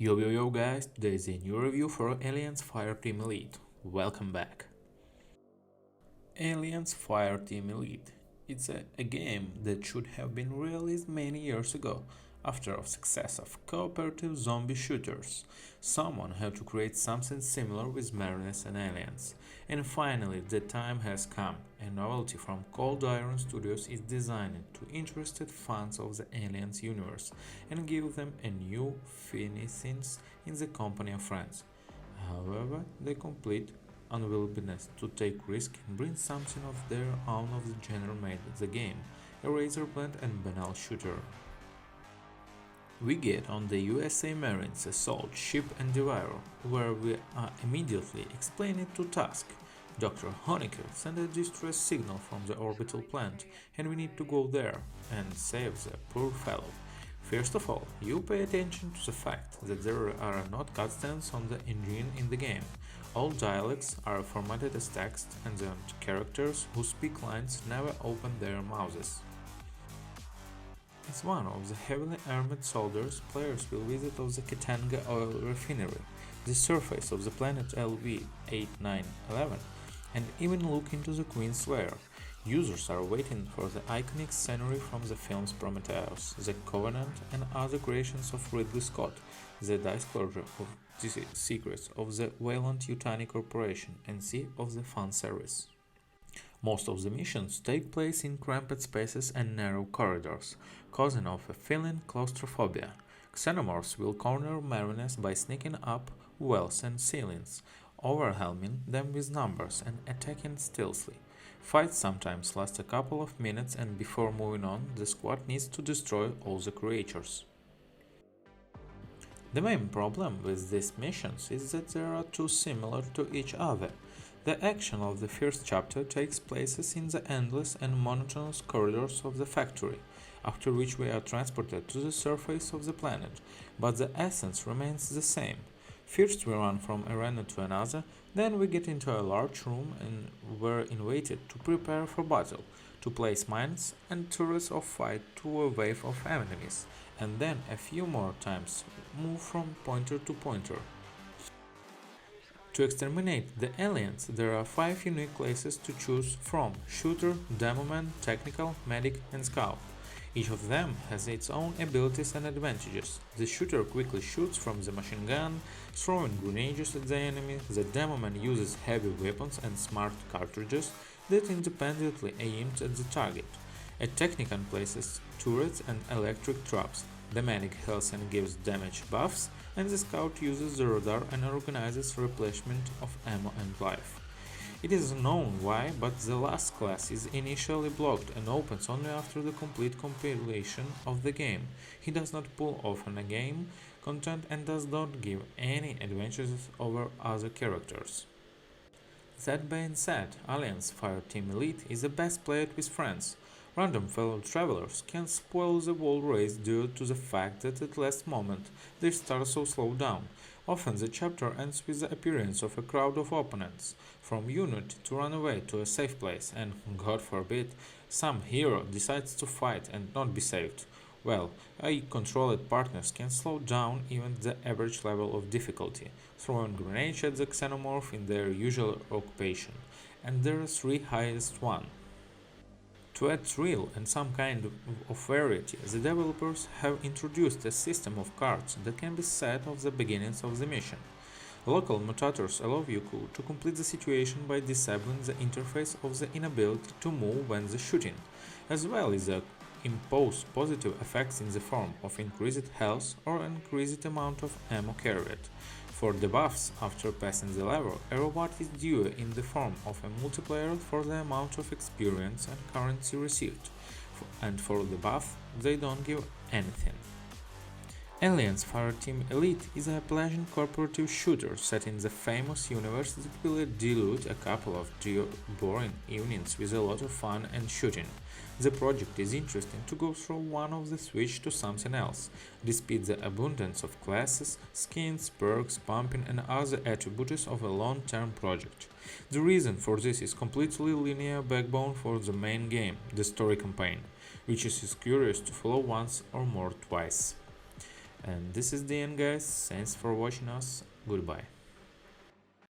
Yo guys, today is a new review for Aliens FireTeam Elite. Welcome back. Aliens FireTeam Elite. It's a game that should have been released many years ago. After the success of cooperative zombie shooters, someone had to create something similar with Marines and aliens. And finally, the time has come. A novelty from Cold Iron Studios is designed to interested fans of the Aliens universe and give them a new finessence in the company of friends. However, the complete unwillingness to take risk and bring something of their own of the genre made the game a razor-blade and banal shooter. We get on the USA Marines assault ship and Devourer, where we are immediately explained to task. Dr. Honecker sent a distress signal from the orbital plant, and we need to go there and save the poor fellow. First of all, you pay attention to the fact that there are not cutscenes on the engine in the game. All dialects are formatted as text, and the characters who speak lines never open their mouths. As one of the heavily armed soldiers, players will visit the Katanga oil refinery, the surface of the planet LV-8911, and even look into the Queen's lair. Users are waiting for the iconic scenery from the films Prometheus, The Covenant, and other creations of Ridley Scott, the disclosure of the secrets of the Weyland-Yutani Corporation, and C of the fan service. Most of the missions take place in cramped spaces and narrow corridors, causing of a feeling claustrophobia. Xenomorphs will corner Marines by sneaking up wells and ceilings, overwhelming them with numbers and attacking stealthily. Fights sometimes last a couple of minutes, and before moving on, the squad needs to destroy all the creatures. The main problem with these missions is that they are too similar to each other. The action of the first chapter takes place in the endless and monotonous corridors of the factory, after which we are transported to the surface of the planet, but the essence remains the same. First we run from arena to another, then we get into a large room and we're invited to prepare for battle, to place mines and turrets or fight to a wave of enemies, and then a few more times move from pointer to pointer. To exterminate the aliens, there are 5 unique classes to choose from: Shooter, Demoman, Technical, Medic, and Scout. Each of them has its own abilities and advantages. The Shooter quickly shoots from the machine gun, throwing grenades at the enemy. The Demoman uses heavy weapons and smart cartridges that independently aim at the target. A Technical places turrets and electric traps. The Medic heals and gives damage buffs, and the Scout uses the radar and organizes replenishment of ammo and life. It is unknown why, but the last class is initially blocked and opens only after the complete compilation of the game. He does not pull off on a game content and does not give any advantages over other characters. That being said, Aliens FireTeam Elite is the best played with friends. Random fellow travelers can spoil the whole race due to the fact that at last moment they start so slow down. Often the chapter ends with the appearance of a crowd of opponents, from unit to run away to a safe place, and, God forbid, some hero decides to fight and not be saved. Well, controlled partners can slow down even the average level of difficulty, throwing grenades at the xenomorph in their usual occupation, and there are 3 highest one. To add thrill and some kind of variety, the developers have introduced a system of cards that can be set at the beginnings of the mission. Local mutators allow you to complete the situation by disabling the interface of the inability to move when the shooting, as well as impose positive effects in the form of increased health or increased amount of ammo carried. For debuffs after passing the level, a reward is due in the form of a multiplier for the amount of experience and currency received, and for the buff, they don't give anything. Aliens FireTeam Elite is a pleasant cooperative shooter set in the famous universe that will dilute a couple of boring evenings with a lot of fun and shooting. The project is interesting to go through one of the switch to something else, despite the abundance of classes, skins, perks, pumping and other attributes of a long-term project. The reason for this is completely linear backbone for the main game, the story campaign, which is curious to follow once or more twice. And this is the end, guys. Thanks for watching us. Goodbye.